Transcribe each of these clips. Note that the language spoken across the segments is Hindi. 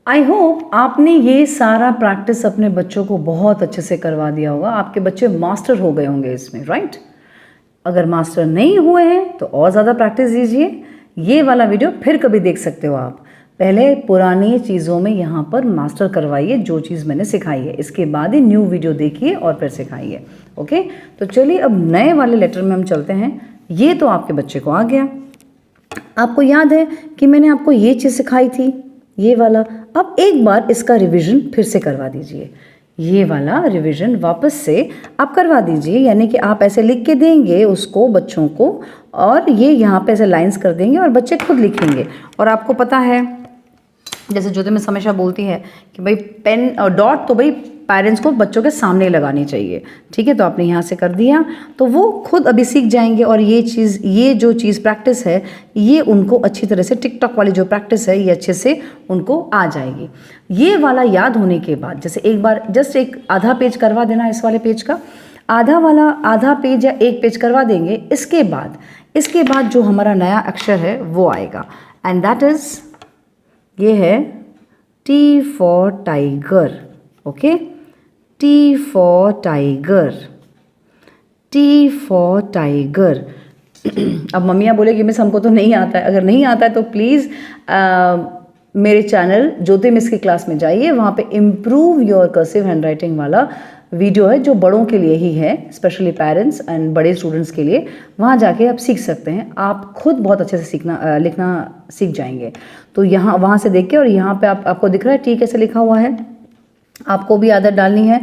आई होप आपने ये सारा प्रैक्टिस अपने बच्चों को बहुत अच्छे से करवा दिया होगा। आपके बच्चे मास्टर हो गए होंगे इसमें, राइट? अगर मास्टर नहीं हुए हैं तो और ज़्यादा प्रैक्टिस दीजिए। ये वाला वीडियो फिर कभी देख सकते हो आप। पहले पुरानी चीज़ों में यहाँ पर मास्टर करवाइए जो चीज़ मैंने सिखाई है, इसके बाद ही न्यू वीडियो देखिए और फिर सिखाइए। ओके, तो चलिए अब नए वाले लेटर में हम चलते हैं। ये तो आपके बच्चे को आ गया। आपको याद है कि मैंने आपको ये चीज़ सिखाई थी, ये वाला। अब एक बार इसका रिवीजन फिर से करवा दीजिए। ये वाला रिवीजन वापस से आप करवा दीजिए, यानी कि आप ऐसे लिख के देंगे उसको, बच्चों को, और ये यहाँ पे ऐसे लाइंस कर देंगे और बच्चे खुद लिखेंगे। और आपको पता है, जैसे ज्योति मिस हमेशा बोलती है कि भाई पेन और डॉट तो भाई पेरेंट्स को बच्चों के सामने लगानी चाहिए। ठीक है, तो आपने यहाँ से कर दिया तो वो खुद अभी सीख जाएंगे। और ये जो चीज़ प्रैक्टिस है, ये उनको अच्छी तरह से, टिकटॉक वाली जो प्रैक्टिस है, ये अच्छे से उनको आ जाएगी। ये वाला याद होने के बाद जैसे एक बार जस्ट एक आधा पेज करवा देना, इस वाले पेज का आधा पेज या एक पेज करवा देंगे। इसके बाद जो हमारा नया अक्षर है वो आएगा, एंड दैट इज़, ये है T for tiger. Okay, T for tiger, T for tiger. अब मम्मियाँ बोले कि मिस हमको तो नहीं आता है। अगर नहीं आता है तो प्लीज़ मेरे चैनल ज्योति मिस की क्लास में जाइए, वहाँ पे इम्प्रूव योर कर्सिव हैंडराइटिंग वाला वीडियो है जो बड़ों के लिए ही है, स्पेशली पेरेंट्स एंड बड़े स्टूडेंट्स के लिए। वहाँ जाके आप सीख सकते हैं, आप खुद बहुत अच्छे से लिखना सीख जाएंगे। तो यहाँ वहाँ से देख के, और यहाँ पे आपको दिख रहा है टी कैसे लिखा हुआ है। आपको भी आदत डालनी है,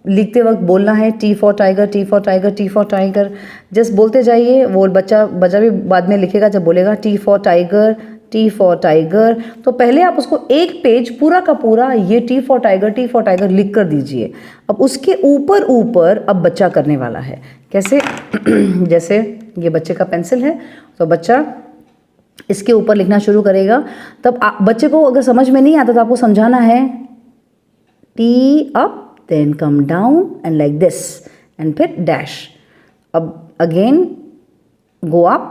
लिखते वक्त बोलना है T for tiger, T for tiger, T for tiger. Just बोलते जाइए, वो बच्चा भी बाद में लिखेगा जब बोलेगा T for tiger, T for tiger. तो पहले आप उसको एक पेज पूरा का पूरा ये टी फॉर टाइगर लिख कर दीजिए। अब उसके ऊपर अब बच्चा करने वाला है। कैसे? जैसे ये बच्चे का पेंसिल है, तो बच्चा इसके ऊपर लिखना शुरू करेगा। तब बच्चे को अगर समझ में नहीं आता तो आपको समझाना है T up, then come down and like this, and फिर dash. अब again go up,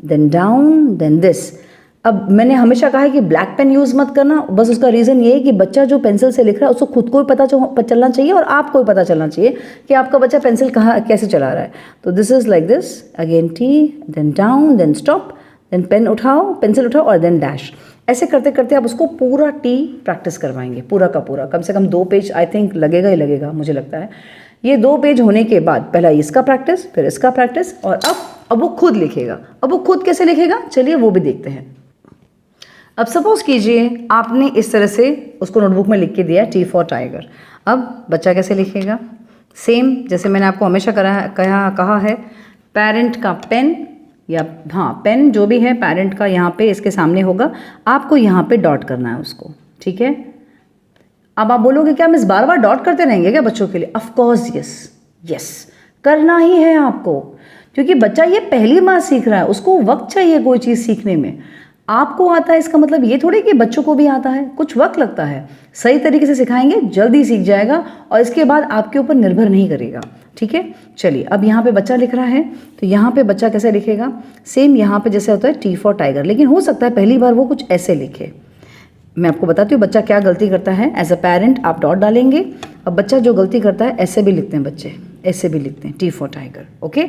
then down, then this. अब मैंने हमेशा कहा है कि ब्लैक पेन यूज़ मत करना। बस उसका रीज़न ये है कि बच्चा जो पेंसिल से लिख रहा है उसको खुद को भी पता चलना चाहिए और आपको भी पता चलना चाहिए कि आपका बच्चा पेंसिल कैसे चला रहा है। तो this is like this, again T, then down, then stop, then pencil उठाओ और देन डैश। ऐसे करते करते आप उसको पूरा टी प्रैक्टिस करवाएंगे, पूरा का पूरा। कम से कम 2 पेज आई थिंक लगेगा ही लगेगा, मुझे लगता है। ये 2 पेज होने के बाद पहला इसका प्रैक्टिस, फिर इसका प्रैक्टिस, और अब वो खुद लिखेगा। अब वो खुद कैसे लिखेगा, चलिए वो भी देखते हैं। अब सपोज कीजिए आपने इस तरह से उसको नोटबुक में लिख के दिया टी फॉर टाइगर। अब बच्चा कैसे लिखेगा? सेम जैसे मैंने आपको हमेशा कहा है, पेरेंट का पेन, या हाँ पेन जो भी है पेरेंट का यहाँ पे इसके सामने होगा, आपको यहाँ पे डॉट करना है उसको। ठीक है, अब आप बोलोगे क्या मिस बार बार डॉट करते रहेंगे क्या बच्चों के लिए? ऑफ कोर्स यस, करना ही है आपको, क्योंकि बच्चा ये पहली बार सीख रहा है, उसको वक्त चाहिए कोई चीज़ सीखने में। आपको आता है इसका मतलब ये थोड़ी कि बच्चों को भी आता है, कुछ वक्त लगता है। सही तरीके से सिखाएंगे जल्दी सीख जाएगा और इसके बाद आपके ऊपर निर्भर नहीं करेगा। ठीक है, चलिए अब यहाँ पे बच्चा लिख रहा है, तो यहाँ पे बच्चा कैसे लिखेगा? सेम यहाँ पे जैसे होता है टी फॉर टाइगर, लेकिन हो सकता है पहली बार वो कुछ ऐसे लिखे। मैं आपको बताती हूँ बच्चा क्या गलती करता है। एज अ पेरेंट आप डॉट डालेंगे। अब बच्चा जो गलती करता है, ऐसे भी लिखते हैं बच्चे, ऐसे भी लिखते हैं टी फॉर टाइगर। ओके,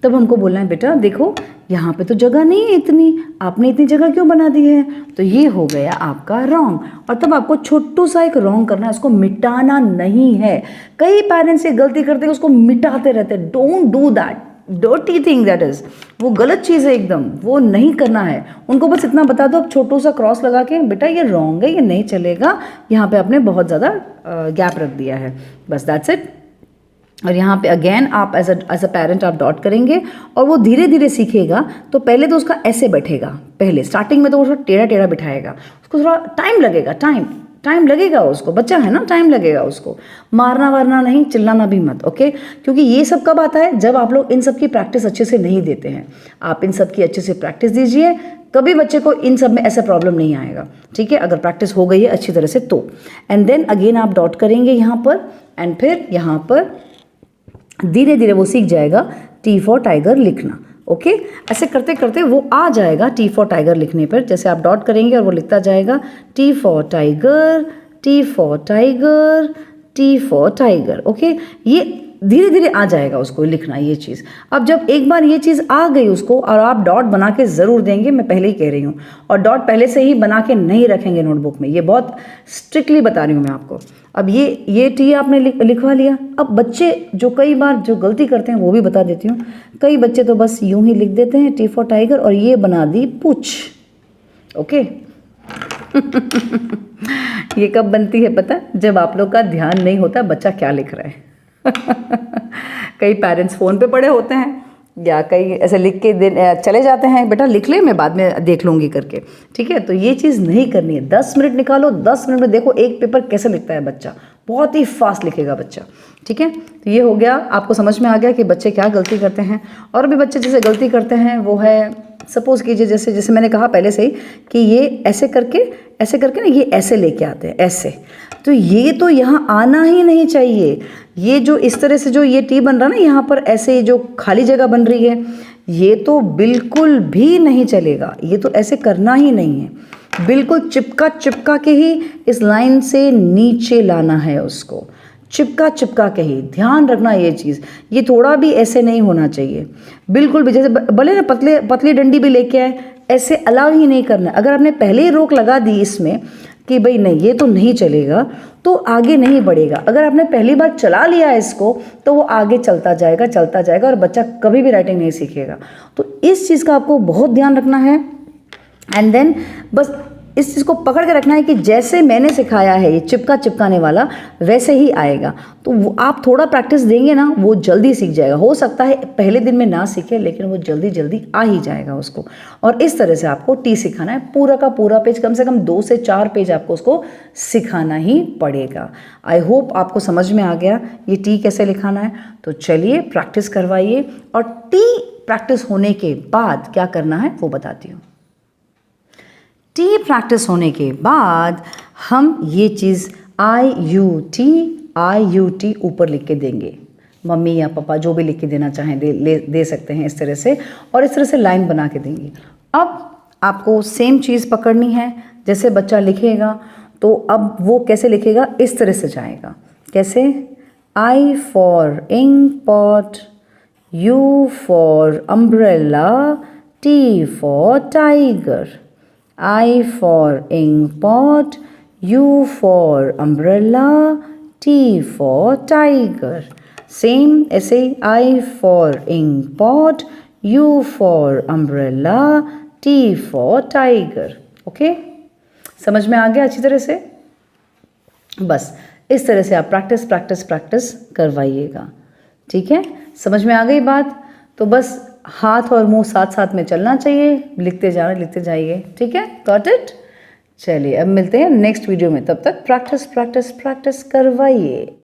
तब हमको बोलना है बेटा देखो यहाँ पे तो जगह नहीं है इतनी, आपने इतनी जगह क्यों बना दी है? तो ये हो गया आपका रॉन्ग। और तब आपको छोटू सा एक रॉन्ग करना है, उसको मिटाना नहीं है। कई पेरेंट्स ये गलती करते हैं, उसको मिटाते रहते हैं। Don't do that, dirty thing that is, वो गलत चीज़ है एकदम, वो नहीं करना है। उनको बस इतना बता दो, अब छोटू सा क्रॉस लगा के, बेटा ये रॉन्ग है, ये नहीं चलेगा, यहाँ पे आपने बहुत ज़्यादा गैप रख दिया है, बस दैट्स इट। और यहाँ पे अगेन आप एज अ पेरेंट आप डॉट करेंगे और वो धीरे धीरे सीखेगा। तो पहले तो उसका ऐसे बैठेगा, पहले स्टार्टिंग में तो वो थोड़ा टेढ़ा टेढ़ा बिठाएगा, उसको थोड़ा टाइम लगेगा, टाइम लगेगा उसको, बच्चा है ना, टाइम लगेगा उसको। मारना वारना नहीं, चिल्लाना भी मत। ओके, क्योंकि ये सब कब आता है? जब आप लोग इन सब की प्रैक्टिस अच्छे से नहीं देते हैं। आप इन सब की अच्छे से प्रैक्टिस दीजिए, कभी बच्चे को इन सब में ऐसा प्रॉब्लम नहीं आएगा। ठीक है, अगर प्रैक्टिस हो गई है अच्छी तरह से तो। एंड देन अगेन आप डॉट करेंगे यहाँ पर, एंड फिर यहाँ पर धीरे धीरे वो सीख जाएगा टी फॉर टाइगर लिखना। ओके ऐसे करते करते वो आ जाएगा टी फॉर टाइगर लिखने पर। जैसे आप डॉट करेंगे और वो लिखता जाएगा T for tiger, T for tiger, T for tiger. Okay ये धीरे धीरे आ जाएगा उसको लिखना ये चीज़। अब जब एक बार ये चीज़ आ गई उसको, और आप डॉट बना के ज़रूर देंगे, मैं पहले ही कह रही हूँ, और डॉट पहले से ही बना के नहीं रखेंगे नोटबुक में, ये बहुत स्ट्रिक्टली बता रही हूँ मैं आपको। अब ये टी आपने लिखवा लिया। अब बच्चे जो कई बार जो गलती करते हैं वो भी बता देती हूँ। कई बच्चे तो बस यूं ही लिख देते हैं टी फॉर टाइगर और ये बना दी पूछ। ओके ये कब बनती है पता? जब आप लोग का ध्यान नहीं होता बच्चा क्या लिख रहा है। कई पेरेंट्स फ़ोन पे पड़े होते हैं या कई ऐसे लिख के चले जाते हैं, बेटा लिख ले मैं बाद में देख लूँगी करके। ठीक है, तो ये चीज़ नहीं करनी है। 10 मिनट निकालो, 10 मिनट में देखो एक पेपर कैसे लिखता है बच्चा, बहुत ही फास्ट लिखेगा बच्चा। ठीक है, तो ये हो गया, आपको समझ में आ गया कि बच्चे क्या गलती करते हैं। और भी बच्चे जैसे गलती करते हैं वो है, सपोज़ कीजिए जैसे मैंने कहा पहले से ही कि ये ऐसे करके ना ये ऐसे लेके आते हैं ऐसे, तो ये तो यहाँ आना ही नहीं चाहिए। ये जो इस तरह से जो ये टी बन रहा है ना यहाँ पर, ऐसे जो खाली जगह बन रही है, ये तो बिल्कुल भी नहीं चलेगा। ये तो ऐसे करना ही नहीं है, बिल्कुल चिपका के ही इस लाइन से नीचे लाना है उसको, चिपका के ही। ध्यान रखना ये चीज़, ये थोड़ा भी ऐसे नहीं होना चाहिए बिल्कुल भी। जैसे भले ना पतली डंडी भी लेके आए, ऐसे अलाउ ही नहीं करना। अगर आपने पहले ही रोक लगा दी इसमें कि भाई नहीं ये तो नहीं चलेगा, तो आगे नहीं बढ़ेगा। अगर आपने पहली बार चला लिया इसको तो वो आगे चलता जाएगा और बच्चा कभी भी राइटिंग नहीं सीखेगा। तो इस चीज़ का आपको बहुत ध्यान रखना है। एंड देन बस इस चीज़ को पकड़ के रखना है कि जैसे मैंने सिखाया है ये चिपकाने वाला, वैसे ही आएगा। तो वो आप थोड़ा प्रैक्टिस देंगे ना, वो जल्दी सीख जाएगा। हो सकता है पहले दिन में ना सीखे, लेकिन वो जल्दी आ ही जाएगा उसको। और इस तरह से आपको टी सिखाना है, पूरा का पूरा पेज, कम से कम 2 से 4 पेज आपको उसको सिखाना ही पड़ेगा। आई होप आपको समझ में आ गया ये टी कैसे लिखाना है। तो चलिए प्रैक्टिस करवाइए, और टी प्रैक्टिस होने के बाद क्या करना है वो बताती हूँ। टी प्रैक्टिस होने के बाद हम ये चीज़ IUT ऊपर लिख के देंगे। मम्मी या पापा जो भी लिख के देना चाहें दे सकते हैं इस तरह से, और इस तरह से लाइन बना के देंगे। अब आपको सेम चीज़ पकड़नी है, जैसे बच्चा लिखेगा तो अब वो कैसे लिखेगा, इस तरह से जाएगा। कैसे? I for ink pot, U for umbrella, T for tiger. I for ink pot, U for umbrella, T for tiger. Same ऐसे I for ink pot, U for umbrella, T for tiger. Okay? समझ में आ गया अच्छी तरह से? बस इस तरह से आप प्रैक्टिस करवाइएगा। ठीक है, समझ में आ गई बात? तो बस हाथ और मुंह साथ साथ में चलना चाहिए, लिखते जाइए। ठीक है, गॉट इट? चलिए अब मिलते हैं नेक्स्ट वीडियो में, तब तक प्रैक्टिस करवाइए।